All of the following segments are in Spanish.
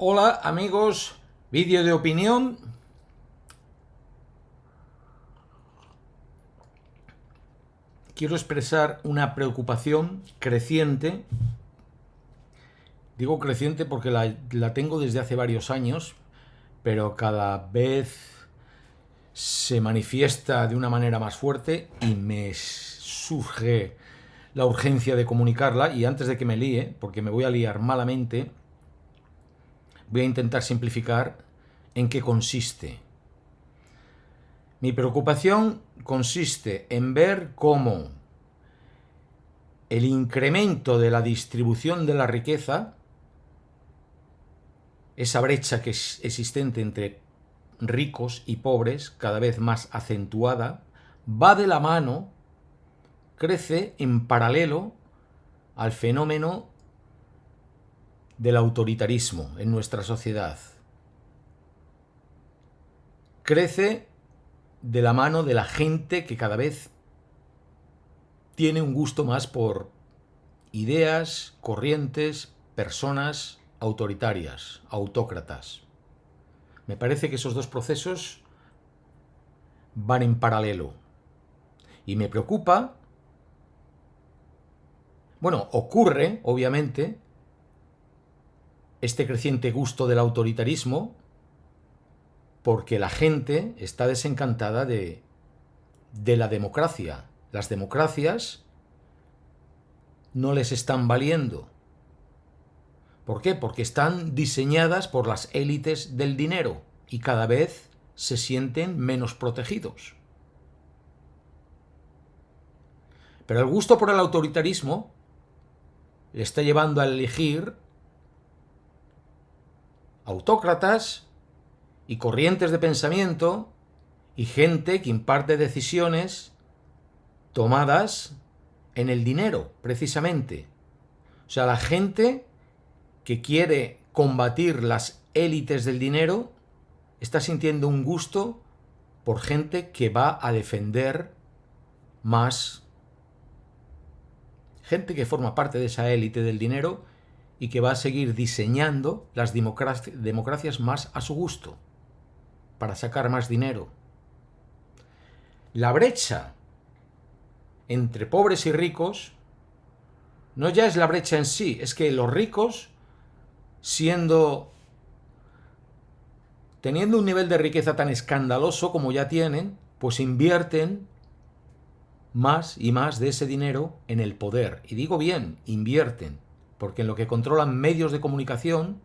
Hola amigos, vídeo de opinión. Quiero expresar una preocupación creciente. Digo creciente porque la tengo desde hace varios años, pero cada vez se manifiesta de una manera más fuerte y me surge la urgencia de comunicarla. Y antes de que me líe, porque me voy a liar malamente, voy a intentar simplificar en qué consiste. Mi preocupación consiste en ver cómo el incremento de la distribución de la riqueza, esa brecha que es existente entre ricos y pobres, cada vez más acentuada, va de la mano, crece en paralelo al fenómeno del autoritarismo en nuestra sociedad. Crece de la mano de la gente que cada vez tiene un gusto más por ideas, corrientes, personas autoritarias, autócratas. Me parece que esos dos procesos van en paralelo. Y me preocupa, ocurre, obviamente, este creciente gusto del autoritarismo porque la gente está desencantada de la democracia. Las democracias no les están valiendo. ¿Por qué? Porque están diseñadas por las élites del dinero y cada vez se sienten menos protegidos. Pero el gusto por el autoritarismo le está llevando a elegir autócratas y corrientes de pensamiento y gente que imparte decisiones tomadas en el dinero, precisamente. O sea, la gente que quiere combatir las élites del dinero está sintiendo un gusto por gente que va a defender más, gente que forma parte de esa élite del dinero y que va a seguir diseñando las democracias más a su gusto, para sacar más dinero. La brecha entre pobres y ricos no ya es la brecha en sí, es que los ricos, teniendo un nivel de riqueza tan escandaloso como ya tienen, pues invierten más y más de ese dinero en el poder. Y digo bien, invierten, porque en lo que controlan medios de comunicación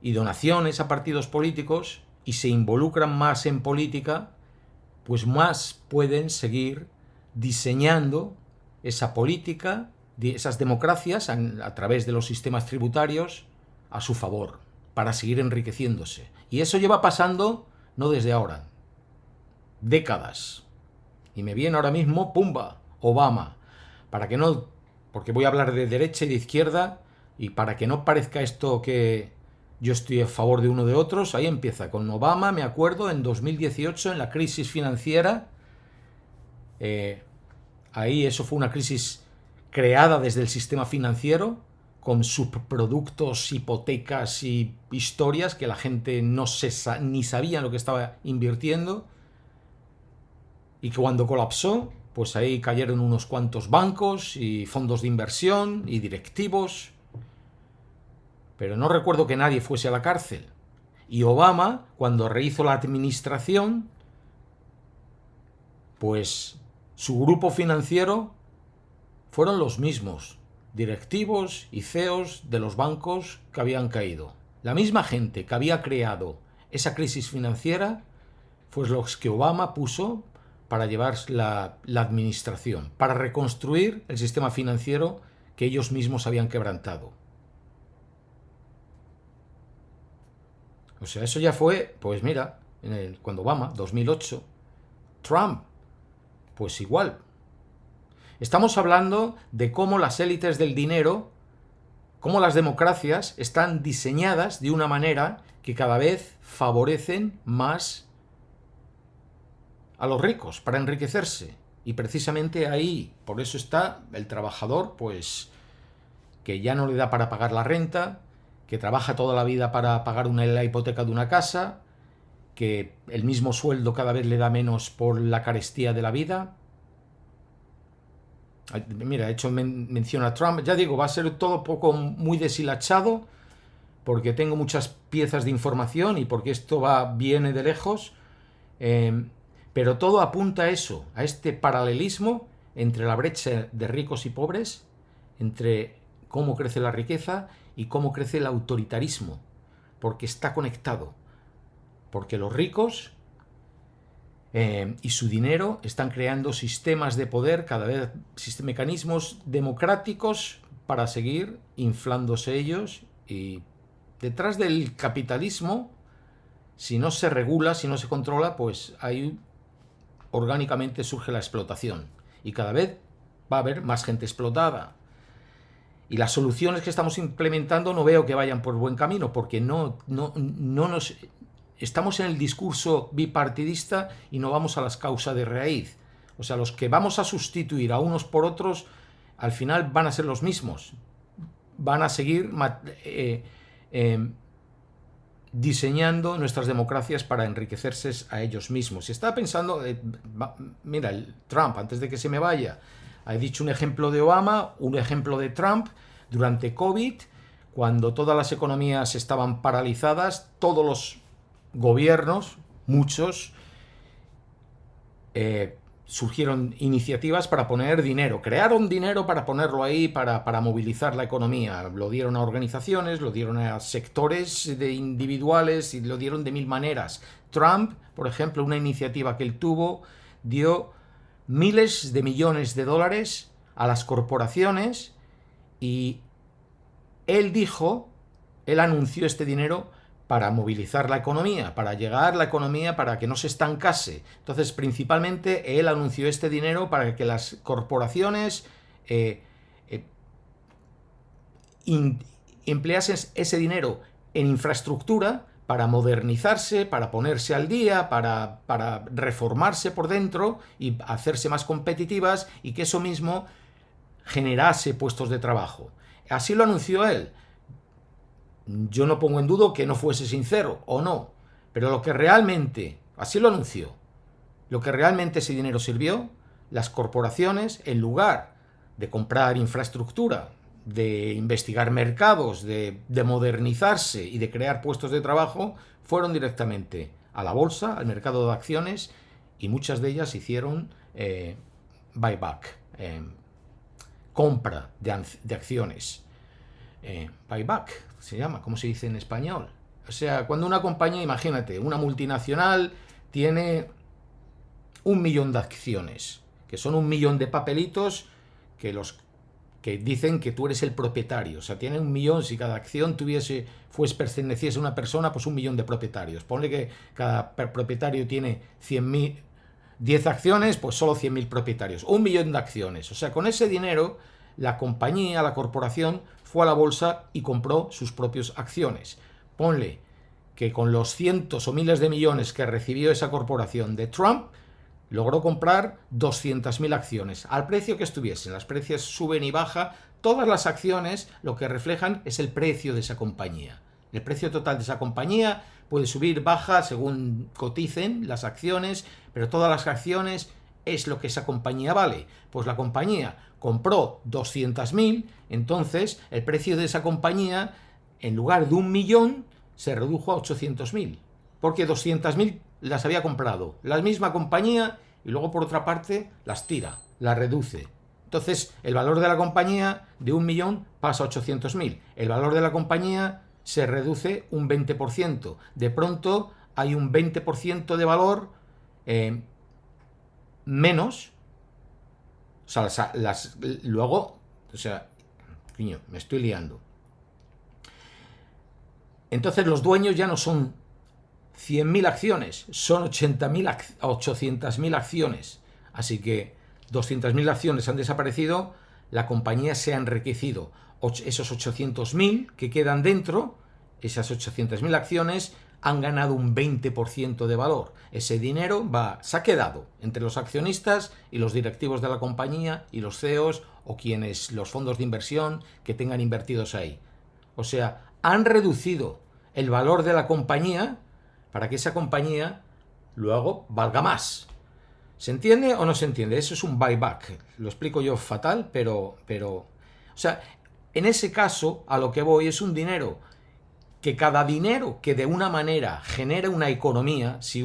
y donaciones a partidos políticos y se involucran más en política, pues más pueden seguir diseñando esa política, esas democracias a través de los sistemas tributarios a su favor, para seguir enriqueciéndose. Y eso lleva pasando no desde ahora, décadas. Y me viene ahora mismo, pumba, Obama, porque voy a hablar de derecha y de izquierda, y para que no parezca esto que yo estoy a favor de uno de otros, ahí empieza con Obama, me acuerdo, en 2018, en la crisis financiera. Ahí eso fue una crisis creada desde el sistema financiero, con subproductos, hipotecas y historias que la gente ni sabía lo que estaba invirtiendo, y que cuando colapsó, pues ahí cayeron unos cuantos bancos y fondos de inversión y directivos, pero no recuerdo que nadie fuese a la cárcel. Y Obama, cuando rehizo la administración, pues su grupo financiero fueron los mismos directivos y CEOs de los bancos que habían caído. La misma gente que había creado esa crisis financiera fue los que Obama puso para llevar la administración, para reconstruir el sistema financiero que ellos mismos habían quebrantado. O sea, eso ya fue, pues mira, cuando Obama, 2008, Trump, pues igual. Estamos hablando de cómo las élites del dinero, cómo las democracias están diseñadas de una manera que cada vez favorecen más a los ricos para enriquecerse. Y precisamente ahí, por eso está el trabajador, pues que ya no le da para pagar la renta, que trabaja toda la vida para pagar la hipoteca de una casa, que el mismo sueldo cada vez le da menos por la carestía de la vida. Mira, he hecho mención a Trump. Ya digo, va a ser todo poco muy deshilachado, porque tengo muchas piezas de información y porque esto viene de lejos. Pero todo apunta a eso, a este paralelismo entre la brecha de ricos y pobres, entre cómo crece la riqueza y cómo crece el autoritarismo, porque está conectado, porque los ricos y su dinero están creando sistemas de poder, cada vez mecanismos democráticos para seguir inflándose ellos, y detrás del capitalismo, si no se regula, si no se controla, pues ahí orgánicamente surge la explotación y cada vez va a haber más gente explotada. Y las soluciones que estamos implementando no veo que vayan por buen camino, porque no nos estamos en el discurso bipartidista y no vamos a las causas de raíz. O sea, los que vamos a sustituir a unos por otros, al final van a ser los mismos. Van a seguir diseñando nuestras democracias para enriquecerse a ellos mismos. Y estaba pensando, mira, Trump, antes de que se me vaya, he dicho un ejemplo de Obama, un ejemplo de Trump. Durante COVID, cuando todas las economías estaban paralizadas, todos los gobiernos, muchos, surgieron iniciativas para poner dinero, crearon dinero para ponerlo ahí, para movilizar la economía. Lo dieron a organizaciones, lo dieron a sectores de individuales y lo dieron de mil maneras. Trump, por ejemplo, una iniciativa que él tuvo, dio miles de millones de dólares a las corporaciones y él anunció este dinero para movilizar la economía, para llegar la economía, para que no se estancase. Entonces, principalmente, él anunció este dinero para que las corporaciones empleasen ese dinero en infraestructura para modernizarse, para ponerse al día, para reformarse por dentro y hacerse más competitivas, y que eso mismo generase puestos de trabajo. Así lo anunció él. Yo no pongo en duda que no fuese sincero o no, pero lo que realmente, así lo anunció, lo que realmente ese dinero sirvió, las corporaciones, en lugar de comprar infraestructura, de investigar mercados, de modernizarse y de crear puestos de trabajo, fueron directamente a la bolsa, al mercado de acciones, y muchas de ellas hicieron buyback, compra de acciones. Buyback se llama, ¿cómo se dice en español? O sea, cuando una compañía, imagínate, una multinacional tiene 1 millón de acciones, que son 1 millón de papelitos que dicen que tú eres el propietario. O sea, tiene 1 millón, si cada acción perteneciese a una persona, pues 1 millón de propietarios. Ponle que cada propietario tiene 10 acciones, pues solo 100.000 propietarios. 1 millón de acciones. O sea, con ese dinero, la compañía, la corporación, fue a la bolsa y compró sus propias acciones. Ponle que con los cientos o miles de millones que recibió esa corporación de Trump, logró comprar 200.000 acciones, al precio que estuviesen. Las precios suben y bajan. Todas las acciones lo que reflejan es el precio de esa compañía. El precio total de esa compañía puede subir, baja, según coticen las acciones, pero todas las acciones es lo que esa compañía vale. Pues la compañía compró 200.000, entonces el precio de esa compañía, en lugar de 1 millón, se redujo a 800.000, porque 200.000 las había comprado la misma compañía y luego por otra parte las tira, las reduce. Entonces el valor de la compañía de 1 millón pasa a 800.000. El valor de la compañía se reduce un 20%. De pronto hay un 20% de valor menos. O sea, luego, o sea, coño, me estoy liando. Entonces los dueños ya no son 100.000 acciones, son 800.000 acciones. Así que 200.000 acciones han desaparecido, la compañía se ha enriquecido. Esos 800.000 que quedan dentro, esas 800.000 acciones, han ganado un 20% de valor. Ese dinero se ha quedado entre los accionistas y los directivos de la compañía y los CEOs o los fondos de inversión que tengan invertidos ahí. O sea, han reducido el valor de la compañía para que esa compañía luego valga más. ¿Se entiende o no se entiende? Eso es un buyback. Lo explico yo fatal, pero o sea, en ese caso a lo que voy es un dinero que cada dinero que de una manera genere una economía, si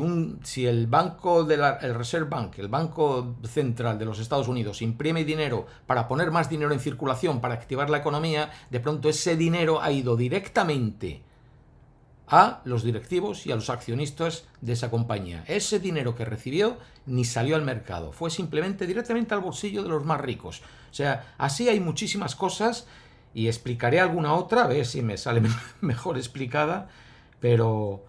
el banco el Reserve Bank, el Banco Central de los Estados Unidos, imprime dinero para poner más dinero en circulación, para activar la economía, de pronto ese dinero ha ido directamente a los directivos y a los accionistas de esa compañía. Ese dinero que recibió ni salió al mercado, fue simplemente directamente al bolsillo de los más ricos. O sea, así hay muchísimas cosas y explicaré alguna otra, a ver si me sale mejor explicada, pero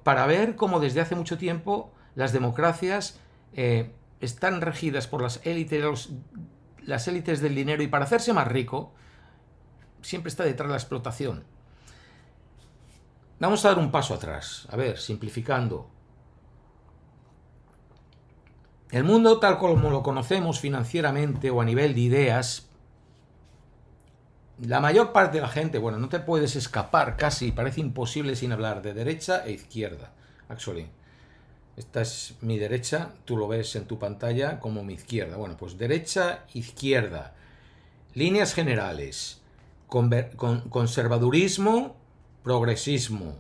para ver cómo desde hace mucho tiempo las democracias están regidas por las élites del dinero, y para hacerse más rico siempre está detrás la explotación. Vamos a dar un paso atrás, a ver, simplificando. El mundo tal como lo conocemos financieramente o a nivel de ideas, la mayor parte de la gente, bueno, no te puedes escapar casi, parece imposible sin hablar de derecha e izquierda. Actually, esta es mi derecha, tú lo ves en tu pantalla como mi izquierda. Bueno, pues derecha, izquierda, líneas generales, conservadurismo, progresismo.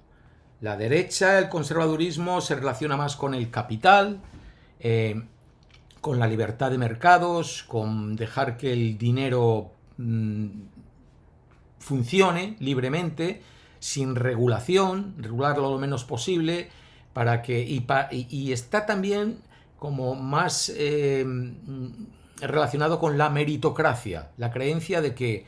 La derecha, el conservadurismo, se relaciona más con el capital, con la libertad de mercados, con dejar que el dinero funcione libremente, sin regulación, regularlo lo menos posible, para que y está también como más relacionado con la meritocracia, la creencia de que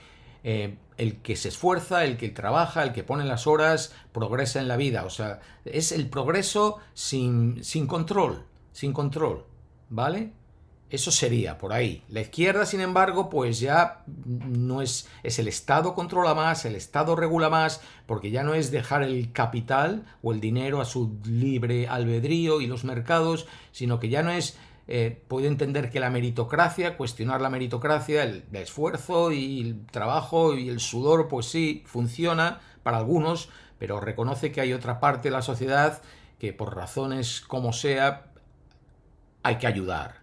el que se esfuerza, el que trabaja, el que pone las horas, progresa en la vida. O sea, es el progreso sin control, ¿vale? Eso sería por ahí. La izquierda, sin embargo, pues ya no es el Estado controla más, el Estado regula más, porque ya no es dejar el capital o el dinero a su libre albedrío y los mercados, sino que ya no es puede entender que la meritocracia, cuestionar la meritocracia, el esfuerzo y el trabajo y el sudor, pues sí, funciona para algunos, pero reconoce que hay otra parte de la sociedad que por razones como sea hay que ayudar.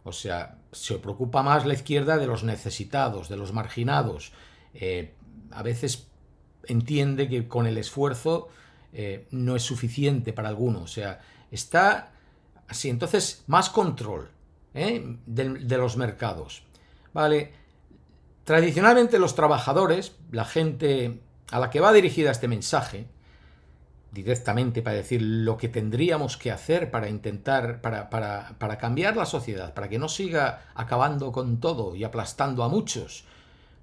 O sea, se preocupa más la izquierda de los necesitados, de los marginados. A veces entiende que con el esfuerzo no es suficiente para algunos. O sea, está así. Entonces, más control de los mercados. Vale. Tradicionalmente los trabajadores, la gente a la que va dirigida este mensaje, directamente para decir lo que tendríamos que hacer para intentar, para cambiar la sociedad, para que no siga acabando con todo y aplastando a muchos.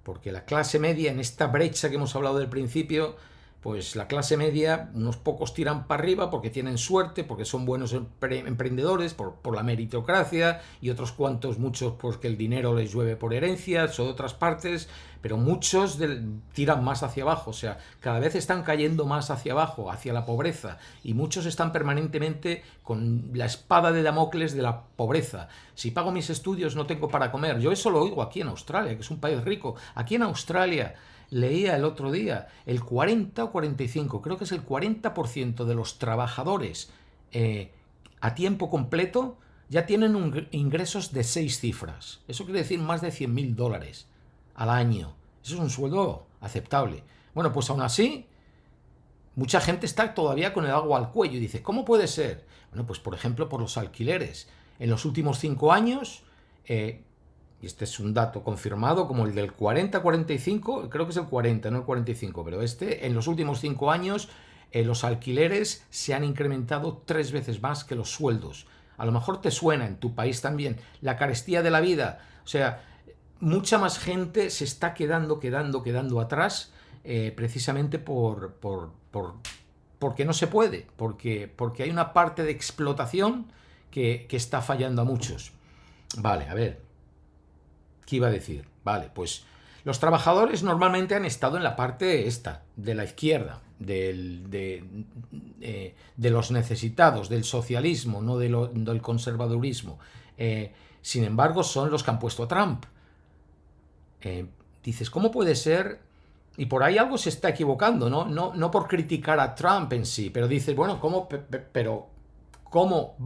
Porque la clase media, en esta brecha que hemos hablado del principio, pues la clase media, unos pocos tiran para arriba porque tienen suerte, porque son buenos emprendedores, por la meritocracia, y otros cuantos, muchos, porque el dinero les llueve por herencias o de otras partes, pero muchos tiran más hacia abajo. O sea, cada vez están cayendo más hacia abajo, hacia la pobreza, y muchos están permanentemente con la espada de Damocles de la pobreza. Si pago mis estudios no tengo para comer. Yo eso lo oigo aquí en Australia, que es un país rico. Aquí en Australia leía el otro día, el 40 o 45, creo que es el 40% de los trabajadores a tiempo completo ya tienen ingresos de 6 cifras. Eso quiere decir más de $100.000 al año. Eso es un sueldo aceptable. Bueno, pues aún así, mucha gente está todavía con el agua al cuello y dice, ¿cómo puede ser? Bueno, pues por ejemplo por los alquileres. En los últimos 5 años, y este es un dato confirmado como el del 40-45, creo que es el 40, no el 45, pero en los últimos 5 años los alquileres se han incrementado 3 veces más que los sueldos. A lo mejor te suena en tu país también la carestía de la vida. O sea, mucha más gente se está quedando atrás precisamente porque no se puede, porque hay una parte de explotación que está fallando a muchos. Vale, a ver, ¿qué iba a decir? Vale, pues los trabajadores normalmente han estado en la parte esta, de la izquierda, de los necesitados, del socialismo, no del conservadurismo. Sin embargo, son los que han puesto a Trump. Dices, ¿cómo puede ser Y por ahí algo se está equivocando, ¿no? No por criticar a Trump en sí, pero dices, bueno, ¿cómo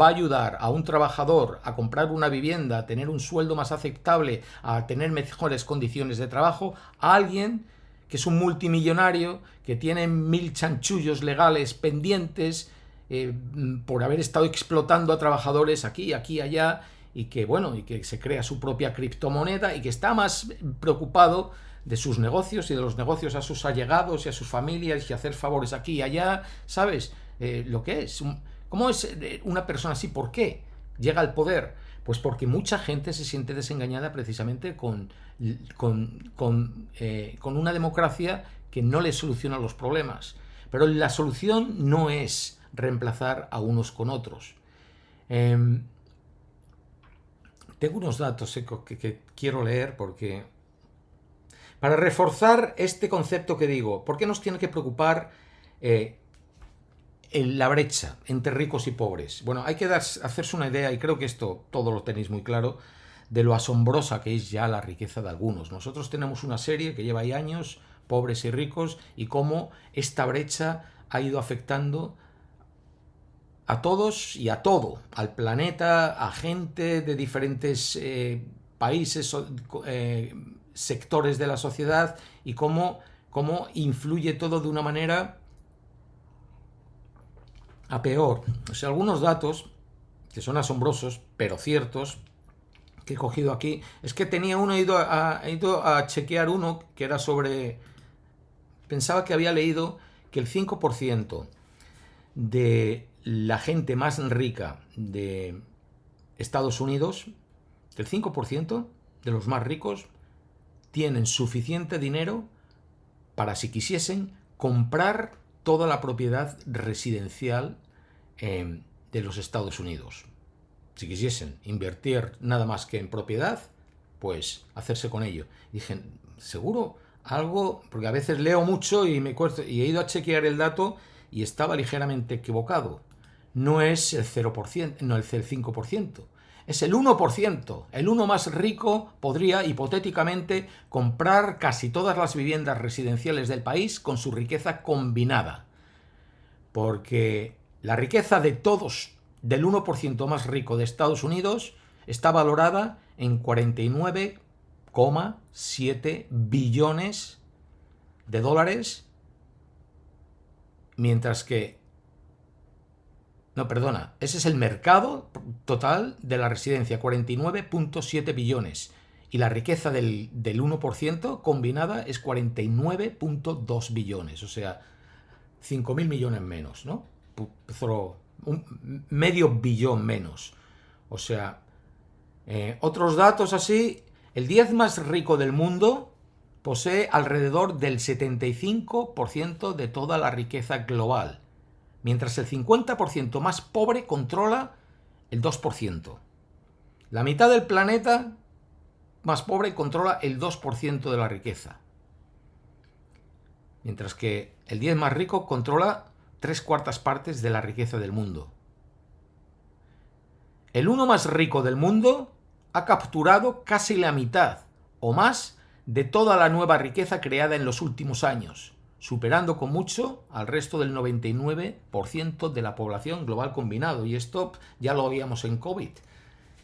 va a ayudar a un trabajador a comprar una vivienda, a tener un sueldo más aceptable, a tener mejores condiciones de trabajo, a alguien que es un multimillonario, que tiene 1000 chanchullos legales pendientes por haber estado explotando a trabajadores aquí, allá, y que, bueno, y que se crea su propia criptomoneda y que está más preocupado de sus negocios y de los negocios a sus allegados y a sus familias y hacer favores aquí y allá, ¿sabes? Lo que es. ¿Cómo es una persona así? ¿Por qué llega al poder? Pues porque mucha gente se siente desengañada precisamente con una democracia que no le soluciona los problemas. Pero la solución no es reemplazar a unos con otros. Tengo unos datos que quiero leer porque para reforzar este concepto que digo, ¿por qué nos tiene que preocupar la brecha entre ricos y pobres? Bueno, hay que hacerse una idea, y creo que esto todo lo tenéis muy claro, de lo asombrosa que es ya la riqueza de algunos. Nosotros tenemos una serie que lleva ahí años, Pobres y Ricos, y cómo esta brecha ha ido afectando a todos y a todo, al planeta, a gente de diferentes países, sectores de la sociedad, y cómo influye todo de una manera a peor. O sea, algunos datos que son asombrosos, pero ciertos, que he cogido aquí, es que tenía uno, he ido a chequear uno que era sobre... Pensaba que había leído que el 5% de la gente más rica de Estados Unidos, el 5% de los más ricos, tienen suficiente dinero para, si quisiesen, comprar toda la propiedad residencial de los Estados Unidos. Si quisiesen invertir nada más que en propiedad, pues hacerse con ello. Dije, ¿seguro? Algo, porque a veces leo mucho y me cuesta, y he ido a chequear el dato y estaba ligeramente equivocado. No es el 0%, no es el 5%, es el 1%. El 1 más rico podría, hipotéticamente, comprar casi todas las viviendas residenciales del país con su riqueza combinada. Porque la riqueza de todos, del 1% más rico de Estados Unidos, está valorada en 49,7 billones de dólares, mientras que... No, perdona, ese es el mercado total de la residencia, 49,7 billones. Y la riqueza del 1% combinada es 49,2 billones, o sea, 5.000 millones menos, ¿no? Medio billón menos. O sea, otros datos así, el 10 más rico del mundo posee alrededor del 75% de toda la riqueza global, mientras el 50% más pobre controla el 2%. La mitad del planeta más pobre controla el 2% de la riqueza, mientras que el 10 más rico controla 3/4 partes de la riqueza del mundo. El 1 más rico del mundo ha capturado casi la mitad o más de toda la nueva riqueza creada en los últimos años, superando con mucho al resto del 99% de la población global combinado. Y esto ya lo veíamos en COVID,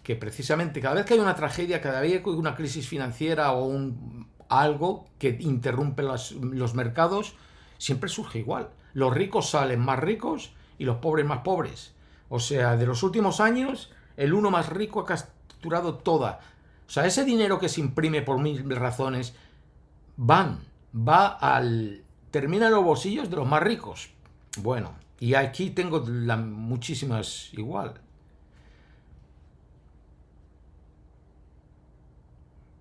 que precisamente cada vez que hay una tragedia, cada vez que hay una crisis financiera o algo que interrumpe los mercados, siempre surge igual. Los ricos salen más ricos y los pobres más pobres. O sea, de los últimos años, el 1 más rico ha capturado toda. O sea, ese dinero que se imprime por mil razones termina en los bolsillos de los más ricos. Bueno, y aquí tengo muchísimas igual.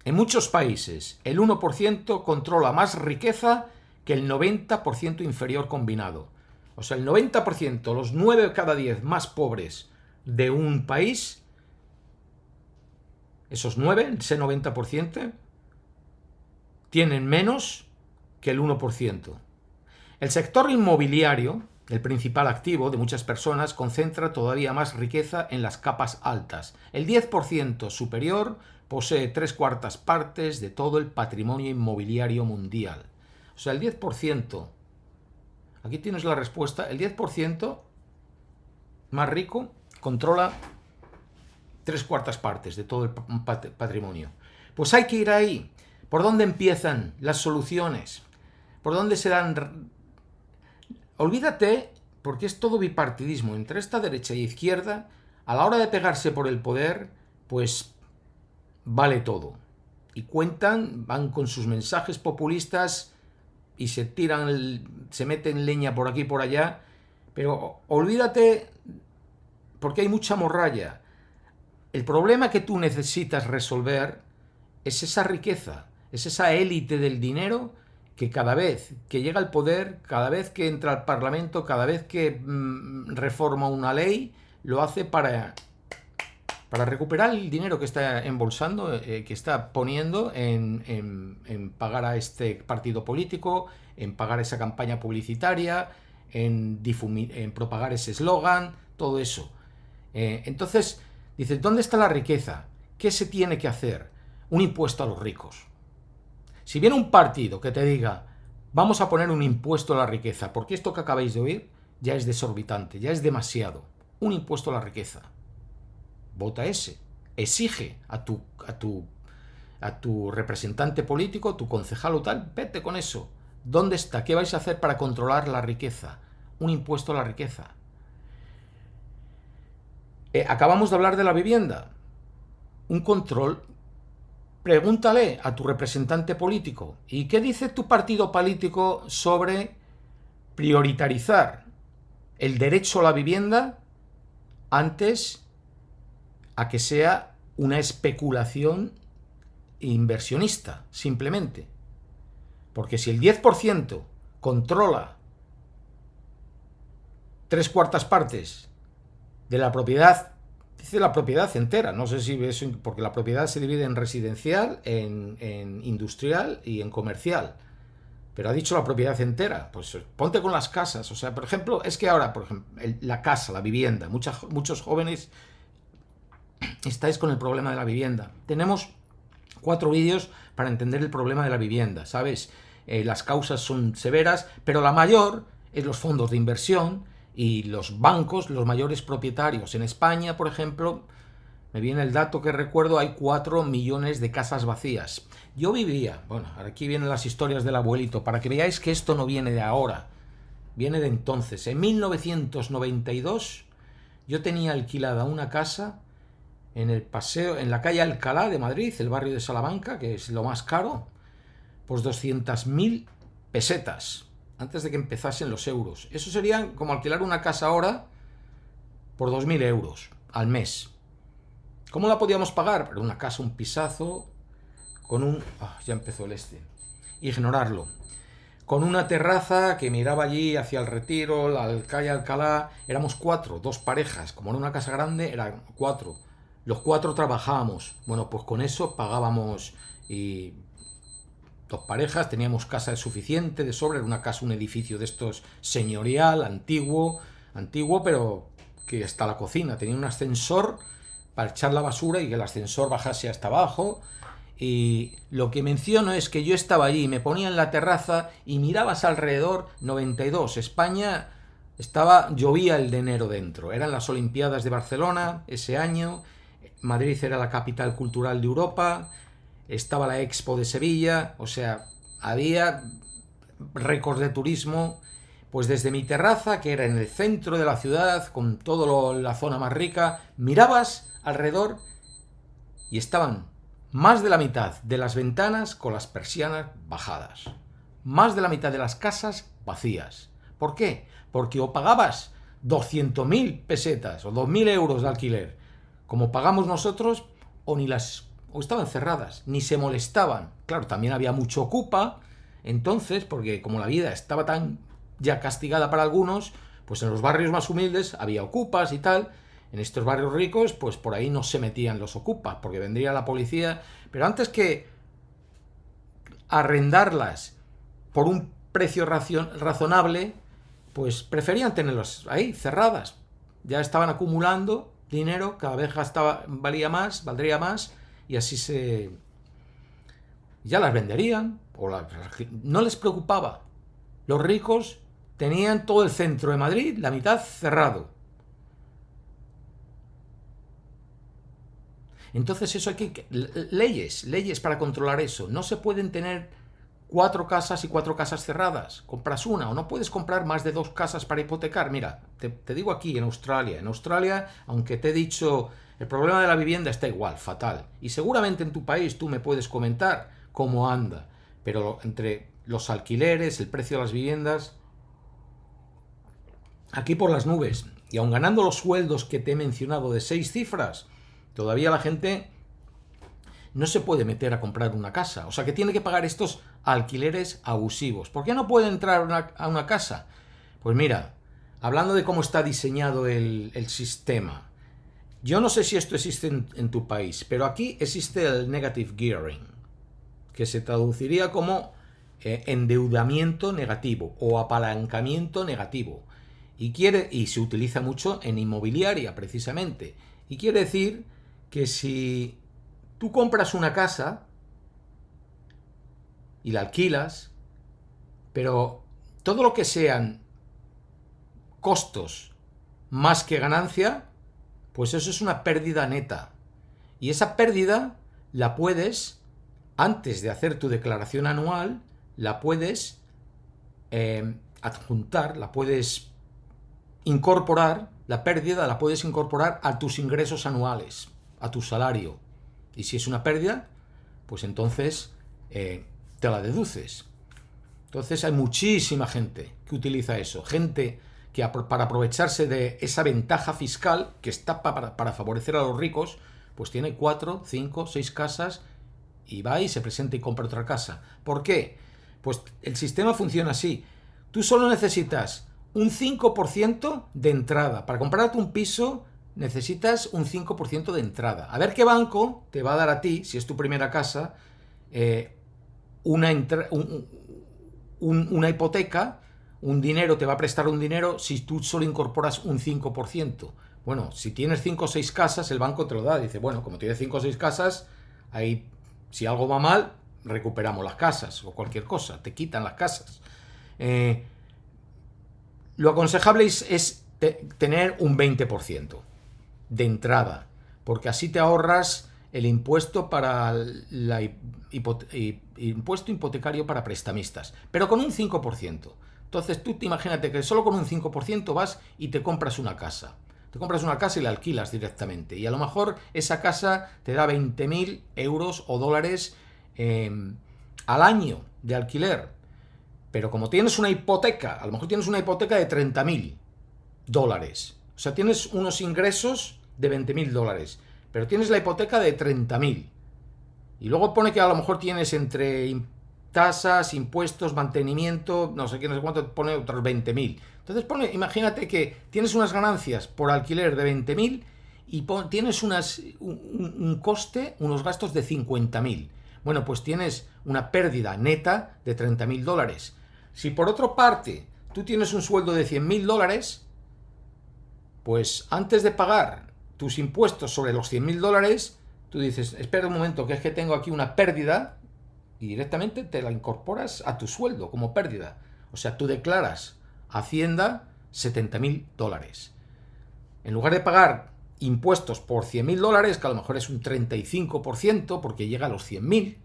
En muchos países, el 1% controla más riqueza que el 90% inferior combinado. O sea, el 90%, los 9 de cada 10 más pobres de un país, esos 9, ese 90%, tienen menos que el 1%. El sector inmobiliario, el principal activo de muchas personas, concentra todavía más riqueza en las capas altas. El 10% superior posee 3/4 partes de todo el patrimonio inmobiliario mundial. O O sea, el 10%, aquí tienes la respuesta, el 10% más rico controla 3/4 partes de todo el patrimonio. Pues hay que ir ahí. ¿Por dónde empiezan las soluciones? ¿Por dónde se dan? Olvídate, porque es todo bipartidismo, entre esta derecha y izquierda, a la hora de pegarse por el poder, pues vale todo. Y cuentan, van con sus mensajes populistas y se tiran, se meten leña por aquí y por allá, pero olvídate, porque hay mucha morralla. El problema que tú necesitas resolver es esa riqueza, es esa élite del dinero que cada vez que llega al poder, cada vez que entra al Parlamento, cada vez que reforma una ley, lo hace para recuperar el dinero que está embolsando, que está poniendo en pagar a este partido político, en pagar esa campaña publicitaria, en propagar ese eslogan, todo eso. Entonces, dices, ¿dónde está la riqueza? ¿Qué se tiene que hacer? Un impuesto a los ricos. Si viene un partido que te diga, vamos a poner un impuesto a la riqueza, porque esto que acabáis de oír ya es desorbitante, ya es demasiado. Un impuesto a la riqueza. Vota ese. Exige a tu representante político, tu concejal o tal, vete con eso. ¿Dónde está? ¿Qué vais a hacer para controlar la riqueza? Un impuesto a la riqueza. Acabamos de hablar de la vivienda. Un control. Pregúntale a tu representante político, ¿y qué dice tu partido político sobre prioritarizar el derecho a la vivienda antes a que sea una especulación inversionista, simplemente? Porque si el 10% controla 3/4 partes de la propiedad, dice la propiedad entera, no sé si es, porque la propiedad se divide en residencial, en industrial y en comercial, pero ha dicho la propiedad entera. Pues ponte con las casas. O sea, por ejemplo, es que ahora, por ejemplo, la casa, la vivienda, muchos jóvenes estáis con el problema de la vivienda. Tenemos 4 vídeos para entender el problema de la vivienda, ¿sabes? Las causas son severas, pero la mayor es los fondos de inversión y los bancos, los mayores propietarios. En España, por ejemplo, me viene el dato que recuerdo, hay 4 millones de casas vacías. Yo vivía, bueno, aquí vienen las historias del abuelito, para que veáis que esto no viene de ahora, viene de entonces. En 1992 yo tenía alquilada una casa en el paseo, en la calle Alcalá de Madrid, el barrio de Salamanca, que es lo más caro, pues 200.000 pesetas, antes de que empezasen los euros. Eso sería como alquilar una casa ahora por 2.000 euros al mes. ¿Cómo la podíamos pagar? Pero una casa, un pisazo, con un... ya empezó el ignorarlo. Con una terraza que miraba allí hacia el Retiro, la calle Alcalá. Éramos 4, 2 parejas. Como era una casa grande, eran 4. Los 4 trabajábamos. Bueno, pues con eso pagábamos, y 2 parejas, teníamos casa suficiente, de sobra. Era una casa, un edificio de estos señorial, antiguo, pero que hasta la cocina. Tenía un ascensor para echar la basura y que el ascensor bajase hasta abajo. Y lo que menciono es que yo estaba allí, me ponía en la terraza y mirabas alrededor. 92, España llovía el de enero dentro. Eran las Olimpiadas de Barcelona ese año. Madrid era la capital cultural de Europa. Estaba la Expo de Sevilla. O sea, había récords de turismo. Pues desde mi terraza, que era en el centro de la ciudad, con toda la zona más rica, mirabas alrededor y estaban más de la mitad de las ventanas con las persianas bajadas. Más de la mitad de las casas vacías. ¿Por qué? Porque o pagabas 200.000 pesetas o 2.000 euros de alquiler, como pagamos nosotros, o estaban cerradas, ni se molestaban. Claro, también había mucho ocupa, entonces, porque como la vida estaba tan ya castigada para algunos, pues en los barrios más humildes había ocupas y tal. En estos barrios ricos, pues por ahí no se metían los ocupas, porque vendría la policía. Pero antes que arrendarlas por un precio razonable, pues preferían tenerlas ahí, cerradas. Ya estaban acumulando dinero, cada vez valdría más, y así ya las venderían, no les preocupaba. Los ricos tenían todo el centro de Madrid, la mitad cerrado. Entonces eso hay que... Leyes para controlar eso. No se pueden tener 4 casas y 4 casas cerradas. Compras una o no puedes comprar más de 2 casas para hipotecar. Mira, te digo aquí en Australia. En Australia, aunque te he dicho, el problema de la vivienda está igual, fatal. Y seguramente en tu país tú me puedes comentar cómo anda. Pero entre los alquileres, el precio de las viviendas, aquí por las nubes. Y aun ganando los sueldos que te he mencionado de 6 cifras, todavía la gente no se puede meter a comprar una casa. O sea que tiene que pagar estos alquileres abusivos. ¿Por qué no puede entrar a una casa? Pues mira, hablando de cómo está diseñado el sistema. Yo no sé si esto existe en tu país, pero aquí existe el negative gearing, que se traduciría como endeudamiento negativo o apalancamiento negativo. Y se utiliza mucho en inmobiliaria, precisamente. Y quiere decir que si tú compras una casa y la alquilas, pero todo lo que sean costos más que ganancia, pues eso es una pérdida neta. Y esa pérdida la puedes, antes de hacer tu declaración anual, la puedes adjuntar, la puedes incorporar, la pérdida la puedes incorporar a tus ingresos anuales, a tu salario. Y si es una pérdida, pues entonces te la deduces. Entonces hay muchísima gente que utiliza eso. Gente que para aprovecharse de esa ventaja fiscal que está para favorecer a los ricos, pues tiene 4, 5, 6 casas y va y se presenta y compra otra casa. ¿Por qué? Pues el sistema funciona así. Tú solo necesitas un 5% de entrada. Para comprarte un piso necesitas un 5% de entrada. A ver qué banco te va a dar a ti, si es tu primera casa, una hipoteca, un dinero, te va a prestar un dinero si tú solo incorporas un 5%. Bueno, si tienes 5 o 6 casas, el banco te lo da. Dice, bueno, como tienes 5 o 6 casas, ahí si algo va mal, recuperamos las casas o cualquier cosa, te quitan las casas. Lo aconsejable es tener un 20% de entrada, porque así te ahorras el impuesto para impuesto hipotecario para prestamistas, pero con un 5%. Entonces tú imagínate que solo con un 5% vas y te compras una casa. Te compras una casa y la alquilas directamente. Y a lo mejor esa casa te da 20.000 euros o dólares al año de alquiler. Pero como tienes una hipoteca, a lo mejor tienes una hipoteca de 30.000 dólares. O sea, tienes unos ingresos de 20.000 dólares. Pero tienes la hipoteca de 30.000. Y luego pone que a lo mejor tienes entre tasas, impuestos, mantenimiento, no sé qué, no sé cuánto, pone otros 20.000. Entonces imagínate que tienes unas ganancias por alquiler de 20.000 y tienes un coste, unos gastos de 50.000. Bueno, pues tienes una pérdida neta de 30.000 dólares. Si por otra parte tú tienes un sueldo de 100.000 dólares, pues antes de pagar tus impuestos sobre los 100.000 dólares, tú dices, espera un momento, que es que tengo aquí una pérdida, y directamente te la incorporas a tu sueldo como pérdida. O sea, tú declaras a Hacienda 70.000 dólares. En lugar de pagar impuestos por 100.000 dólares, que a lo mejor es un 35% porque llega a los 100.000,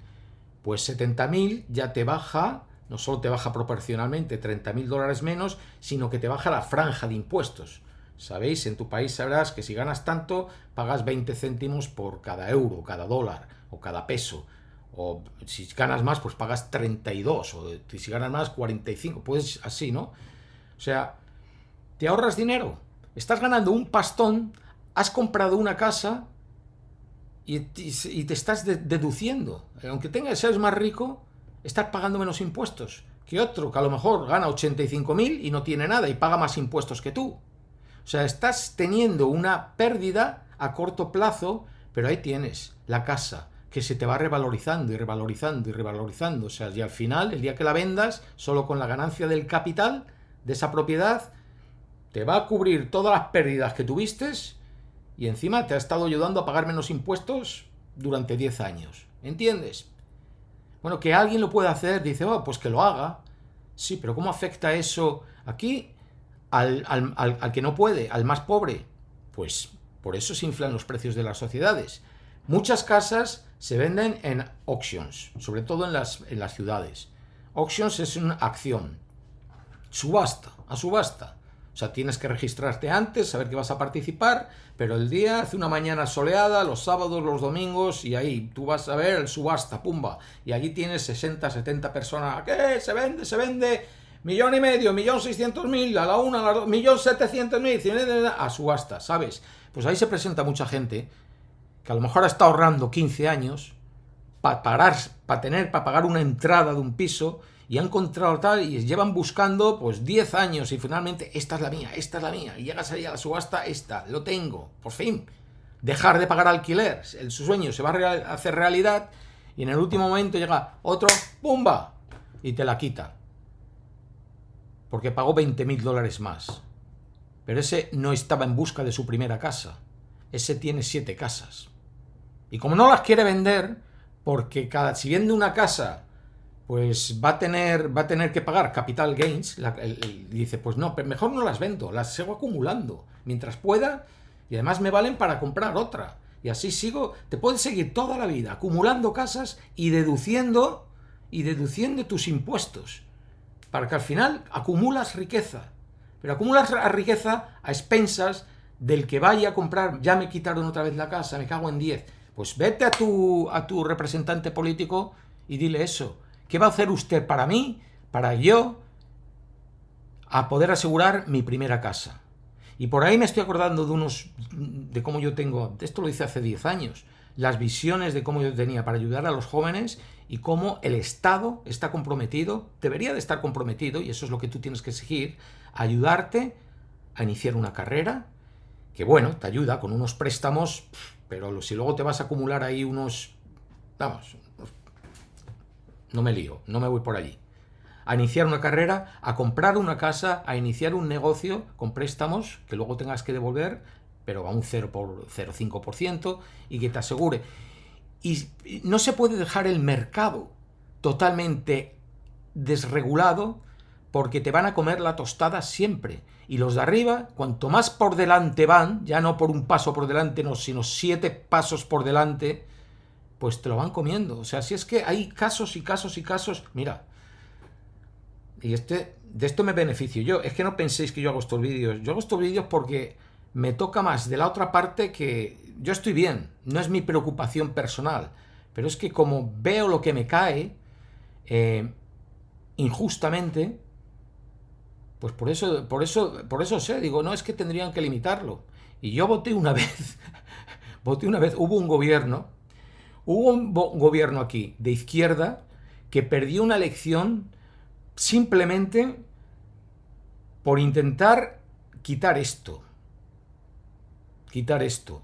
pues 70.000 ya te baja, no solo te baja proporcionalmente 30.000 dólares menos, sino que te baja la franja de impuestos. ¿Sabéis? En tu país sabrás que si ganas tanto, pagas 20 céntimos por cada euro, cada dólar o cada peso. O si ganas más, pues pagas 32, o si ganas más, 45, pues así, ¿no? O sea, te ahorras dinero, estás ganando un pastón, has comprado una casa y te estás deduciendo. Aunque seas más rico, estás pagando menos impuestos que otro que a lo mejor gana 85.000 y no tiene nada y paga más impuestos que tú. O sea, estás teniendo una pérdida a corto plazo, pero ahí tienes la casa, que se te va revalorizando y revalorizando y revalorizando. O sea, y al final, el día que la vendas, solo con la ganancia del capital de esa propiedad, te va a cubrir todas las pérdidas que tuviste y encima te ha estado ayudando a pagar menos impuestos durante 10 años. ¿Entiendes? Bueno, que alguien lo pueda hacer, dice, oh, pues que lo haga. Sí, pero ¿cómo afecta eso aquí al que no puede, al más pobre? Pues por eso se inflan los precios de las sociedades. Muchas casas se venden en auctions, sobre todo en las ciudades. Auctions es una acción. Subasta, a subasta. O sea, tienes que registrarte antes, saber que vas a participar, pero el día hace una mañana soleada, los sábados, los domingos, y ahí tú vas a ver el subasta, pumba. Y allí tienes 60, 70 personas. ¿Qué? Se vende, 1,5 millón, 1.600.000, a la una, a las dos, 1.700.000, a subasta, ¿sabes? Pues ahí se presenta mucha gente que a lo mejor está ahorrando 15 años para pagar una entrada de un piso, y han encontrado tal, y llevan buscando pues 10 años, y finalmente esta es la mía, y llegas ahí a la subasta, lo tengo, por fin. Dejar de pagar alquiler, su sueño se va a hacer realidad, y en el último momento llega otro, ¡pumba!, y te la quita. Porque pagó $20.000 más. Pero ese no estaba en busca de su primera casa. Ese tiene 7 casas. Y como no las quiere vender, porque si vende una casa, pues va a tener que pagar capital gains, dice, pues no, pero mejor no las vendo, las sigo acumulando mientras pueda, y además me valen para comprar otra. Y así te puedes seguir toda la vida acumulando casas y deduciendo tus impuestos, para que al final acumulas riqueza. Pero acumulas riqueza a expensas del que vaya a comprar. Ya me quitaron otra vez la casa, me cago en 10. Pues vete a tu representante político y dile eso. ¿Qué va a hacer usted para mí, para yo, a poder asegurar mi primera casa? Y por ahí me estoy acordando de cómo yo tengo, esto lo hice hace 10 años, las visiones de cómo yo tenía para ayudar a los jóvenes, y cómo el Estado está comprometido, debería de estar comprometido, y eso es lo que tú tienes que exigir, ayudarte a iniciar una carrera, que bueno, te ayuda con unos préstamos, pero si luego te vas a acumular ahí vamos, no me lío, no me voy por allí. A iniciar una carrera, a comprar una casa, a iniciar un negocio con préstamos que luego tengas que devolver, pero a un 0,05%, y que te asegure. Y no se puede dejar el mercado totalmente desregulado, porque te van a comer la tostada siempre. Y los de arriba, cuanto más por delante van, ya no por un paso por delante, no, sino 7 pasos por delante, pues te lo van comiendo. O sea, si es que hay casos y casos y casos. Mira, y de esto me beneficio yo. Es que no penséis que yo hago estos vídeos. Yo hago estos vídeos porque me toca más de la otra parte, que yo estoy bien, no es mi preocupación personal, pero es que como veo lo que me cae injustamente, pues por eso sé, digo, no, es que tendrían que limitarlo. Y yo voté una vez, hubo un gobierno aquí de izquierda que perdió una elección simplemente por intentar quitar esto.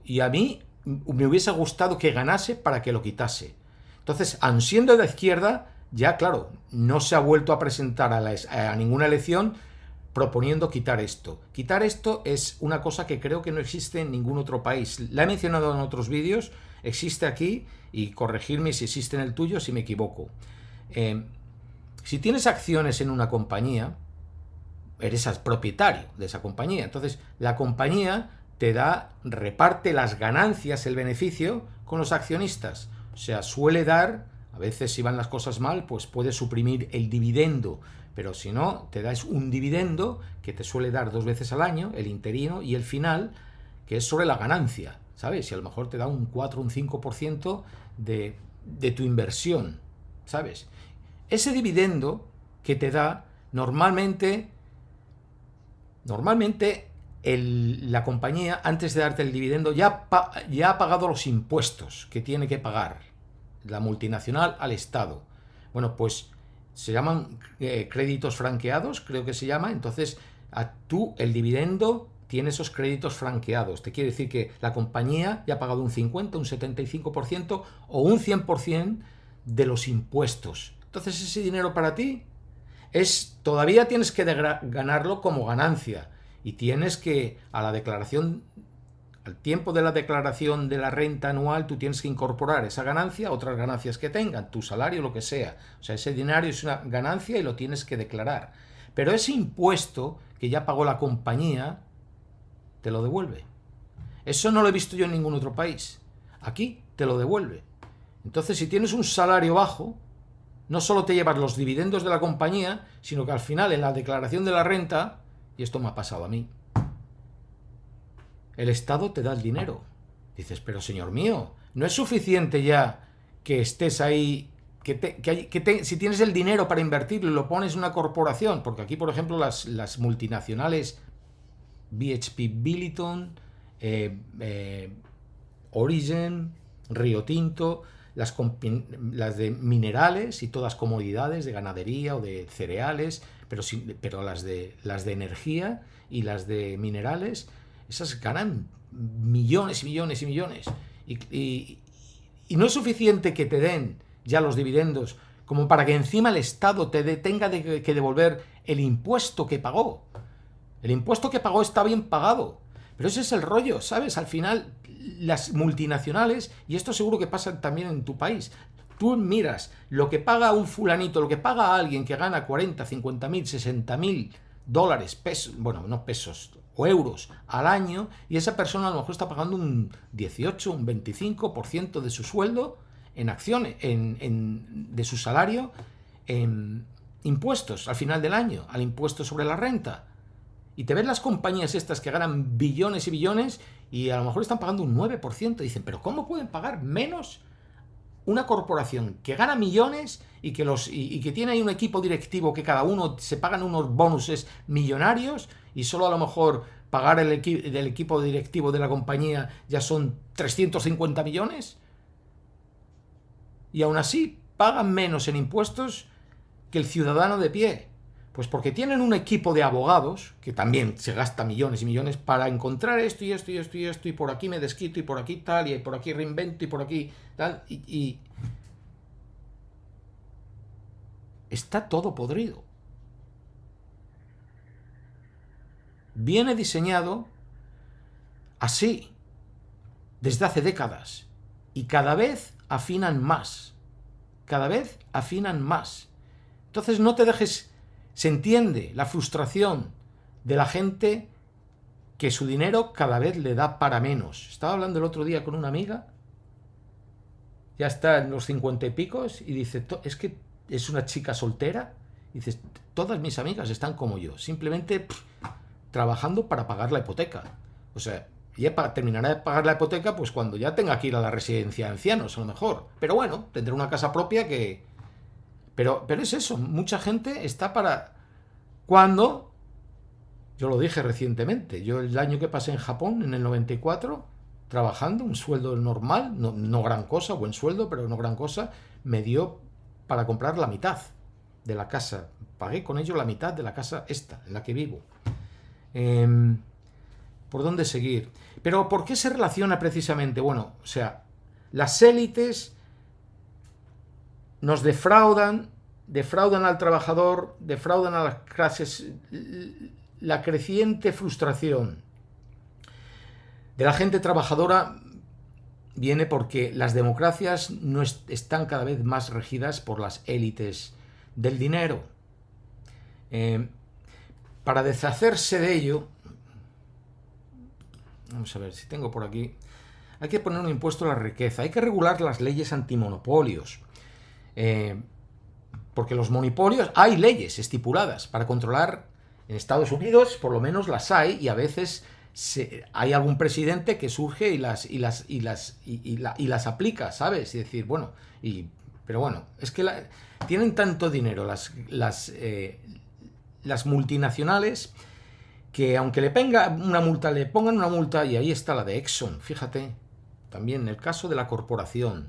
Y a mí me hubiese gustado que ganase para que lo quitase. Entonces, aun siendo de izquierda, ya claro, no se ha vuelto a presentar a ninguna elección proponiendo quitar esto. Quitar esto es una cosa que creo que no existe en ningún otro país. La he mencionado en otros vídeos, existe aquí, y corregirme si existe en el tuyo si me equivoco. Si tienes acciones en una compañía, eres propietario de esa compañía. Entonces, la compañía reparte las ganancias, el beneficio, con los accionistas. O sea, suele dar, a veces si van las cosas mal, pues puede suprimir el dividendo, pero si no, te das un dividendo que te suele dar 2 veces al año, el interino y el final, que es sobre la ganancia, ¿sabes? Y a lo mejor te da un 4, un 5% de tu inversión, ¿sabes? Ese dividendo que te da, normalmente la compañía, antes de darte el dividendo, ya ha pagado los impuestos que tiene que pagar la multinacional al Estado. Bueno, pues se llaman créditos franqueados, creo que se llama. Entonces, el dividendo tiene esos créditos franqueados. Te quiere decir que la compañía ya ha pagado un 50, un 75% o un 100% de los impuestos. Entonces, ese dinero para ti todavía tienes que ganarlo como ganancia. Y tienes que, a la declaración Al tiempo de la declaración de la renta anual, tú tienes que incorporar esa ganancia, otras ganancias que tengan, tu salario, lo que sea. O sea, ese dinero es una ganancia y lo tienes que declarar. Pero ese impuesto que ya pagó la compañía, te lo devuelve. Eso no lo he visto yo en ningún otro país. Aquí te lo devuelve. Entonces, si tienes un salario bajo, no solo te llevas los dividendos de la compañía, sino que al final, en la declaración de la renta, y esto me ha pasado a mí, el Estado te da el dinero. Dices, pero señor mío, ¿no es suficiente ya que estés ahí, si tienes el dinero para invertirlo y lo pones en una corporación? Porque aquí, por ejemplo, las multinacionales BHP Billiton, Origin, Río Tinto, las de minerales y todas comodidades de ganadería o de cereales, pero las de energía y las de minerales, esas ganan millones y millones y millones. Y no es suficiente que te den ya los dividendos como para que encima el Estado tenga que devolver el impuesto que pagó. El impuesto que pagó está bien pagado. Pero ese es el rollo, ¿sabes? Al final, las multinacionales, y esto seguro que pasa también en tu país, tú miras lo que paga un fulanito, lo que paga a alguien que gana 40, 50 mil, 60 mil dólares, pesos, bueno, no pesos, o euros al año, y esa persona a lo mejor está pagando un 18, un 25% de su sueldo en acciones, de su salario, en impuestos al final del año, al impuesto sobre la renta. Y te ves las compañías estas que ganan billones y billones y a lo mejor están pagando un 9%. Dicen, pero ¿cómo pueden pagar menos una corporación que gana millones y que tiene ahí un equipo directivo que cada uno se pagan unos bonuses millonarios y solo a lo mejor pagar del equipo directivo de la compañía ya son 350 millones? Y aún así pagan menos en impuestos que el ciudadano de pie. Pues porque tienen un equipo de abogados, que también se gasta millones y millones, para encontrar esto y esto y esto y esto, y por aquí me desquito, y por aquí tal, y por aquí reinvento, y por aquí tal, y está todo podrido. Viene diseñado así, desde hace décadas, y cada vez afinan más. Cada vez afinan más. Entonces no te dejes... Se entiende la frustración de la gente que su dinero cada vez le da para menos. Estaba hablando el otro día con una amiga, ya está en los 50 y picos, y dice, es que es una chica soltera, y dice, todas mis amigas están como yo, simplemente trabajando para pagar la hipoteca. O sea, ya terminará de pagar la hipoteca pues cuando ya tenga que ir a la residencia de ancianos, a lo mejor. Pero bueno, tendré una casa propia que... Pero es eso, mucha gente está para... Cuando, yo lo dije recientemente, yo el año que pasé en Japón, en el 94, trabajando, un sueldo normal, no gran cosa, buen sueldo, pero no gran cosa, me dio para comprar la mitad de la casa. Pagué con ello la mitad de la casa esta, en la que vivo. ¿Por dónde seguir? Pero ¿por qué se relaciona precisamente? Bueno, o sea, las élites... nos defraudan al trabajador, defraudan a las clases, la creciente frustración de la gente trabajadora viene porque las democracias no están cada vez más regidas por las élites del dinero. Para deshacerse de ello, vamos a ver si tengo por aquí, hay que poner un impuesto a la riqueza, hay que regular las leyes antimonopolios. Porque los monopolios, hay leyes estipuladas para controlar. En Estados Unidos por lo menos las hay, y a veces hay algún presidente que surge y las aplica, ¿sabes? Y decir, bueno, pero bueno, es que tienen tanto dinero las multinacionales que aunque le pongan una multa, y ahí está la de Exxon, fíjate, también el caso de la corporación.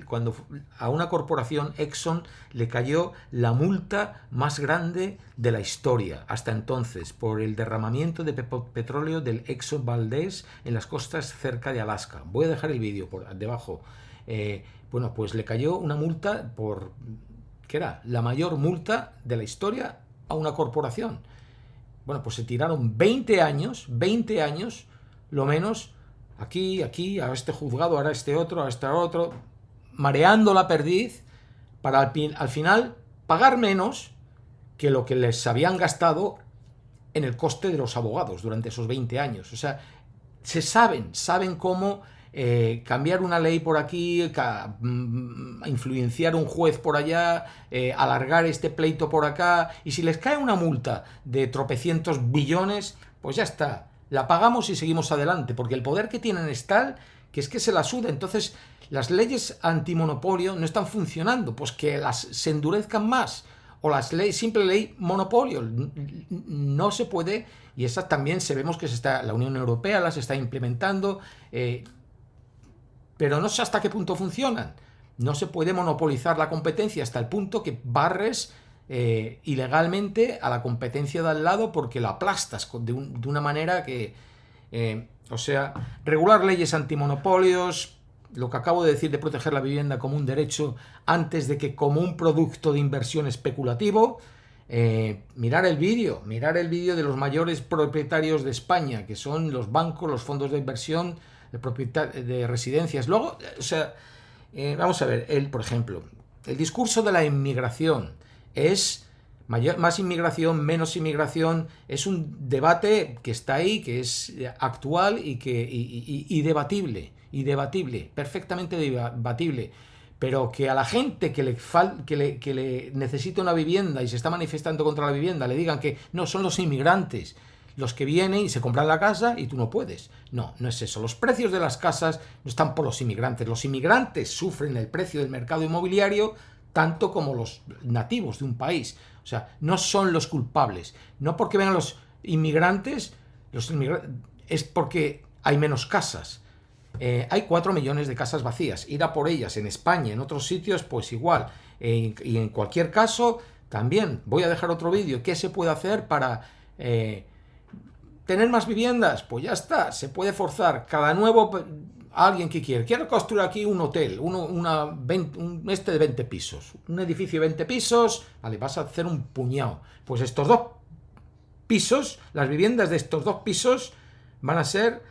Cuando a una corporación, Exxon, le cayó la multa más grande de la historia hasta entonces por el derramamiento de petróleo del Exxon Valdez en las costas cerca de Alaska. Voy a dejar el vídeo por debajo. Bueno, pues le cayó una multa que era la mayor multa de la historia a una corporación. Bueno, pues se tiraron 20 años, lo menos, aquí, a este juzgado, ahora este otro, a este otro, mareando la perdiz para al final pagar menos que lo que les habían gastado en el coste de los abogados durante esos 20 años. O sea, saben cómo cambiar una ley por aquí, influenciar un juez por allá, alargar este pleito por acá, y si les cae una multa de tropecientos billones, pues ya está, la pagamos y seguimos adelante, porque el poder que tienen es tal que es que se la suda. Entonces, las leyes antimonopolio no están funcionando, pues que se endurezcan más, o las simple ley monopolio, no se puede, y esas también sabemos que la Unión Europea las está implementando, pero no sé hasta qué punto funcionan. No se puede monopolizar la competencia hasta el punto que barres ilegalmente a la competencia de al lado porque la aplastas de una manera que... o sea, regular leyes antimonopolios, lo que acabo de decir de proteger la vivienda como un derecho antes de que como un producto de inversión especulativo. Mirar el vídeo de los mayores propietarios de España, que son los bancos, los fondos de inversión de residencias. Luego, o sea, vamos a ver, por ejemplo, el discurso de la inmigración es más inmigración, menos inmigración, es un debate que está ahí, que es actual y debatible, perfectamente debatible, pero que a la gente que le necesita una vivienda y se está manifestando contra la vivienda le digan que no, son los inmigrantes los que vienen y se compran la casa y tú no puedes. No, no es eso. Los precios de las casas no están por los inmigrantes. Los inmigrantes sufren el precio del mercado inmobiliario tanto como los nativos de un país. O sea, no son los culpables. No porque vengan los inmigrantes es porque hay menos casas. Hay 4 millones de casas vacías. Ir a por ellas en España, en otros sitios, pues igual. Y en cualquier caso, también voy a dejar otro vídeo. ¿Qué se puede hacer para tener más viviendas? Pues ya está, se puede forzar. Alguien que quiere construir aquí un hotel, de 20 pisos, un edificio de 20 pisos, vale, vas a hacer un puñado. Pues estos 2 pisos, las viviendas de estos 2 pisos van a ser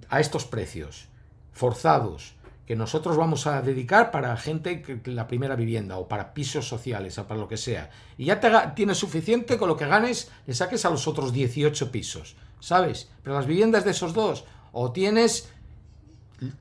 a estos precios, forzados, que nosotros vamos a dedicar para gente que la primera vivienda, o para pisos sociales, o para lo que sea. Y ya tienes suficiente con lo que ganes, le saques a los otros 18 pisos, ¿sabes? Pero las viviendas de esos 2, o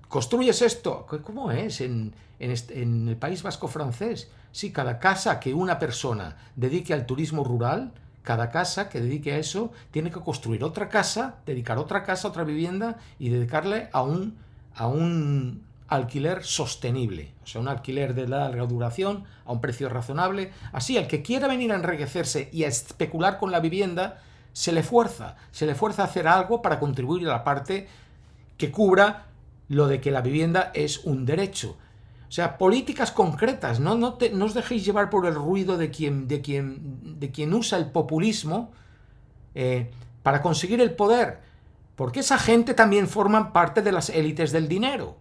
construyes esto, ¿cómo es en el País Vasco francés? Sí, cada casa que una persona dedique al turismo rural, cada casa que dedique a eso, tiene que construir otra casa, dedicar otra casa, otra vivienda y dedicarle a un alquiler sostenible, o sea, un alquiler de larga duración a un precio razonable. Así, el que quiera venir a enriquecerse y a especular con la vivienda, se le fuerza a hacer algo para contribuir a la parte que cubra lo de que la vivienda es un derecho. O sea, políticas concretas, no os dejéis llevar por el ruido de quien usa el populismo para conseguir el poder, porque esa gente también forma parte de las élites del dinero.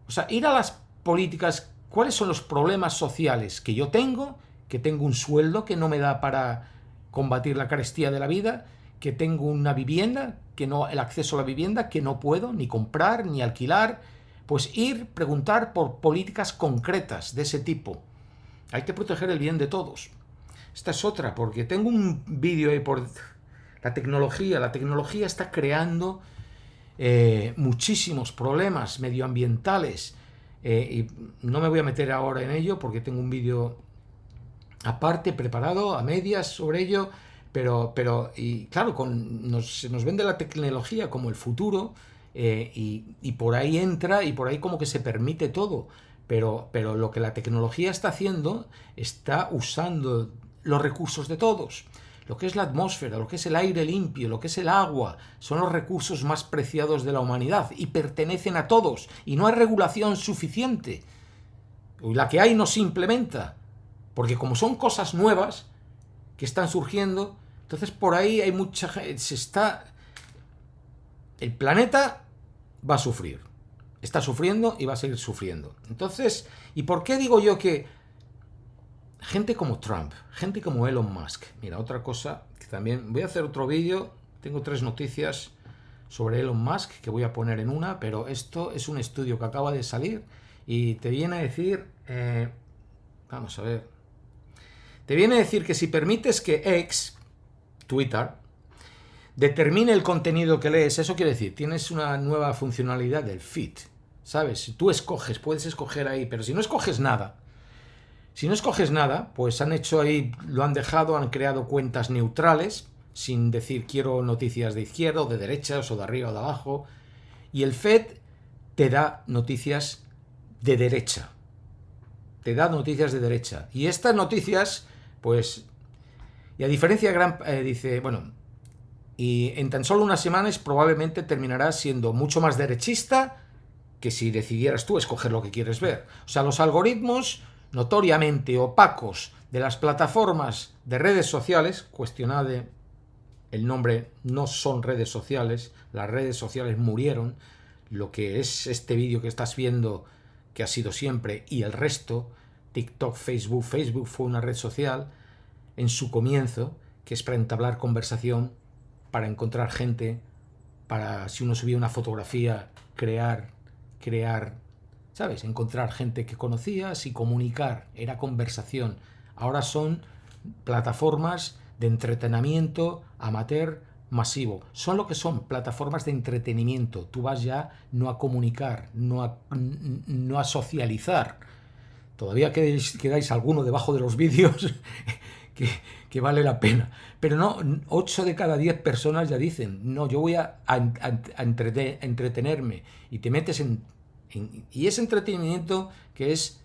O sea, ir a las políticas, ¿cuáles son los problemas sociales que yo tengo? Que tengo un sueldo que no me da para combatir la carestía de la vida, que tengo una vivienda, el acceso a la vivienda, que no puedo ni comprar ni alquilar. Pues preguntar por políticas concretas de ese tipo. Hay que proteger el bien de todos. Esta es otra, porque tengo un vídeo ahí por la tecnología. La tecnología está creando muchísimos problemas medioambientales. Y no me voy a meter ahora en ello porque tengo un vídeo aparte, preparado, a medias sobre ello. Pero y claro, se nos vende la tecnología como el futuro, y por ahí entra y por ahí como que se permite todo. Pero lo que la tecnología está haciendo, está usando los recursos de todos. Lo que es la atmósfera, lo que es el aire limpio, lo que es el agua, son los recursos más preciados de la humanidad y pertenecen a todos. Y no hay regulación suficiente. La que hay no se implementa. Porque como son cosas nuevas que están surgiendo, entonces por ahí hay mucha gente, el planeta va a sufrir, está sufriendo y va a seguir sufriendo. Entonces, ¿y por qué digo yo que gente como Trump, gente como Elon Musk? Mira, otra cosa que también voy a hacer otro vídeo, tengo 3 noticias sobre Elon Musk, que voy a poner en una, pero esto es un estudio que acaba de salir y te viene a decir, vamos a ver, te viene a decir que si permites que X, Twitter, determine el contenido que lees, eso quiere decir, tienes una nueva funcionalidad del feed, ¿sabes? Si tú escoges, puedes escoger ahí, pero si no escoges nada, pues han hecho ahí, lo han dejado, han creado cuentas neutrales, sin decir quiero noticias de izquierda o de derecha o de arriba o de abajo, y el feed te da noticias de derecha. Y estas noticias, pues, y a diferencia dice, bueno, y en tan solo unas semanas probablemente terminarás siendo mucho más derechista que si decidieras tú escoger lo que quieres ver. O sea, los algoritmos notoriamente opacos de las plataformas de redes sociales, cuestionad el nombre, no son redes sociales, las redes sociales murieron, lo que es este vídeo que estás viendo, que ha sido siempre, y el resto, TikTok, Facebook fue una red social en su comienzo, que es para entablar conversación, para encontrar gente, para, si uno subía una fotografía, crear, ¿sabes? Encontrar gente que conocías y comunicar, era conversación. Ahora son plataformas de entretenimiento amateur masivo. Son lo que son, plataformas de entretenimiento. Tú vas ya no a comunicar, no a socializar. Todavía quedáis alguno debajo de los vídeos que vale la pena. Pero no, 8 de cada 10 personas ya dicen, no, yo voy a entretenerme. Y te metes y ese entretenimiento que es,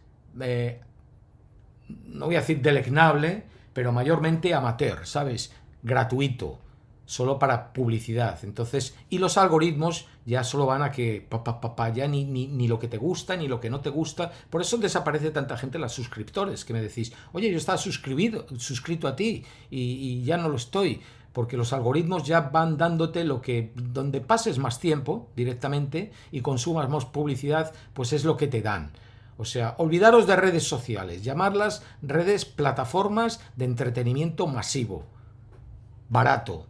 no voy a decir deleznable, pero mayormente amateur, ¿sabes? Gratuito, solo para publicidad. Entonces, y los algoritmos ya solo van a que ya ni lo que te gusta, ni lo que no te gusta. Por eso desaparece tanta gente en los suscriptores, que me decís, oye, yo estaba suscrito a ti y ya no lo estoy. Porque los algoritmos ya van dándote donde pases más tiempo directamente y consumas más publicidad, pues es lo que te dan. O sea, olvidaros de redes sociales, llamarlas plataformas de entretenimiento masivo, barato.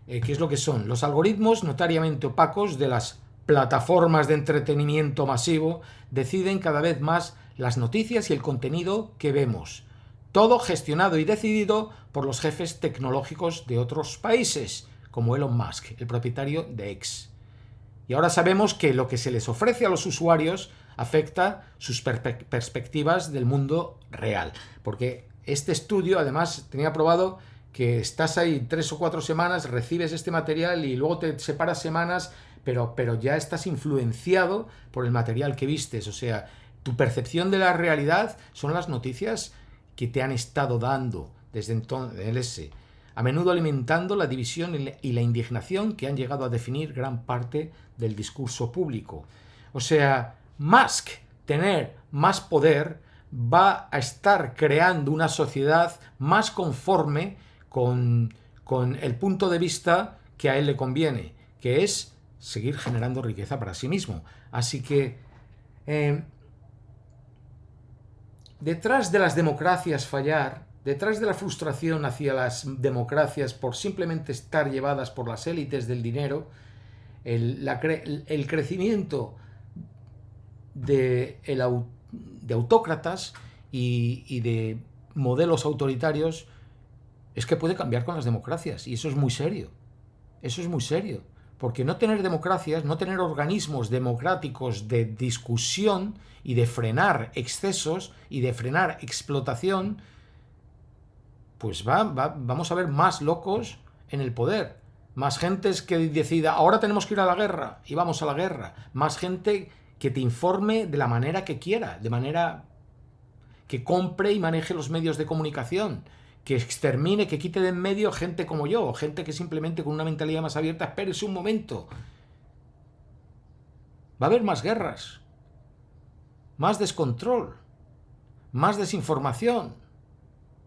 ¿Qué es lo que son? Los algoritmos notariamente opacos de las plataformas de entretenimiento masivo deciden cada vez más las noticias y el contenido que vemos. Todo gestionado y decidido por los jefes tecnológicos de otros países, como Elon Musk, el propietario de X. Y ahora sabemos que lo que se les ofrece a los usuarios afecta sus perspectivas del mundo real. Porque este estudio, además, tenía probado que estás ahí 3 o 4 semanas, recibes este material y luego te separas semanas, pero ya estás influenciado por el material que vistes. O sea, tu percepción de la realidad son las noticias que te han estado dando desde entonces, a menudo alimentando la división y la indignación que han llegado a definir gran parte del discurso público. O sea, Musk tener más poder va a estar creando una sociedad más conforme con el punto de vista que a él le conviene, que es seguir generando riqueza para sí mismo. Así que detrás de las democracias fallar, detrás de la frustración hacia las democracias por simplemente estar llevadas por las élites del dinero, el crecimiento de autócratas y de modelos autoritarios es que puede cambiar con las democracias, y eso es muy serio. Eso es muy serio, porque no tener democracias, no tener organismos democráticos de discusión y de frenar excesos y de frenar explotación, pues vamos a ver más locos en el poder, más gente que decida, ahora tenemos que ir a la guerra, y vamos a la guerra, más gente que te informe de la manera que quiera, de manera que compre y maneje los medios de comunicación, que extermine, que quite de en medio gente como yo, gente que simplemente con una mentalidad más abierta, espérese un momento. Va a haber más guerras, más descontrol, más desinformación,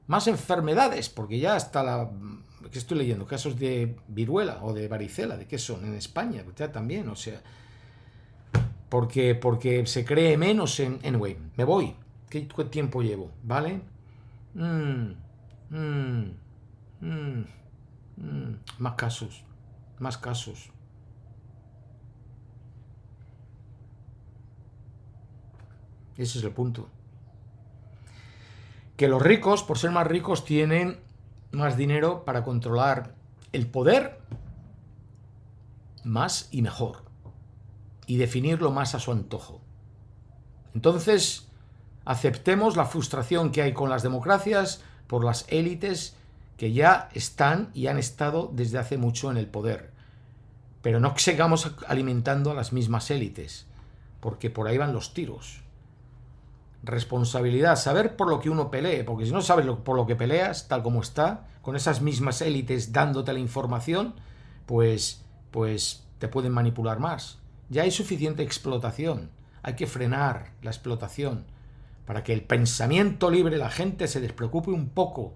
más enfermedades, porque ya está que estoy leyendo casos de viruela o de varicela, ¿de qué son? En España, ya también, o sea, porque se cree menos en... Anyway, me voy. ¿Qué tiempo llevo? ¿Vale? Más casos. Ese es el punto. Que los ricos, por ser más ricos, tienen más dinero para controlar el poder más y mejor, y definirlo más a su antojo. Entonces, aceptemos la frustración que hay con las democracias por las élites que ya están y han estado desde hace mucho en el poder. Pero no sigamos alimentando a las mismas élites, porque por ahí van los tiros. Responsabilidad, saber por lo que uno pelee, porque si no sabes por lo que peleas, tal como está, con esas mismas élites dándote la información, pues te pueden manipular más. Ya hay suficiente explotación, hay que frenar la explotación para que el pensamiento libre, la gente se despreocupe un poco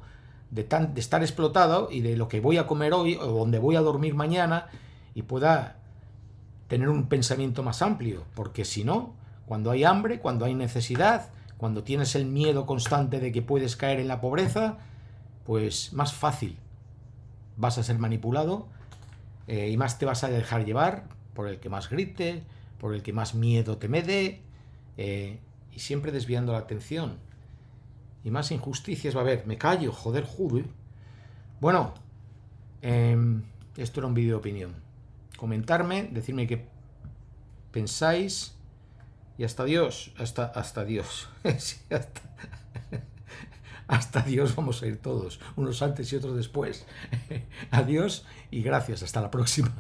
de estar explotado y de lo que voy a comer hoy o donde voy a dormir mañana, y pueda tener un pensamiento más amplio, porque si no, cuando hay hambre, cuando hay necesidad, cuando tienes el miedo constante de que puedes caer en la pobreza, pues más fácil vas a ser manipulado, y más te vas a dejar llevar por el que más grite, por el que más miedo te dé, y siempre desviando la atención. Y más injusticias va a haber. Me callo, joder. Bueno, esto era un vídeo de opinión. Comentarme, decirme qué pensáis, y hasta Dios. Hasta Dios. Sí, hasta Dios vamos a ir todos, unos antes y otros después. Adiós y gracias. Hasta la próxima.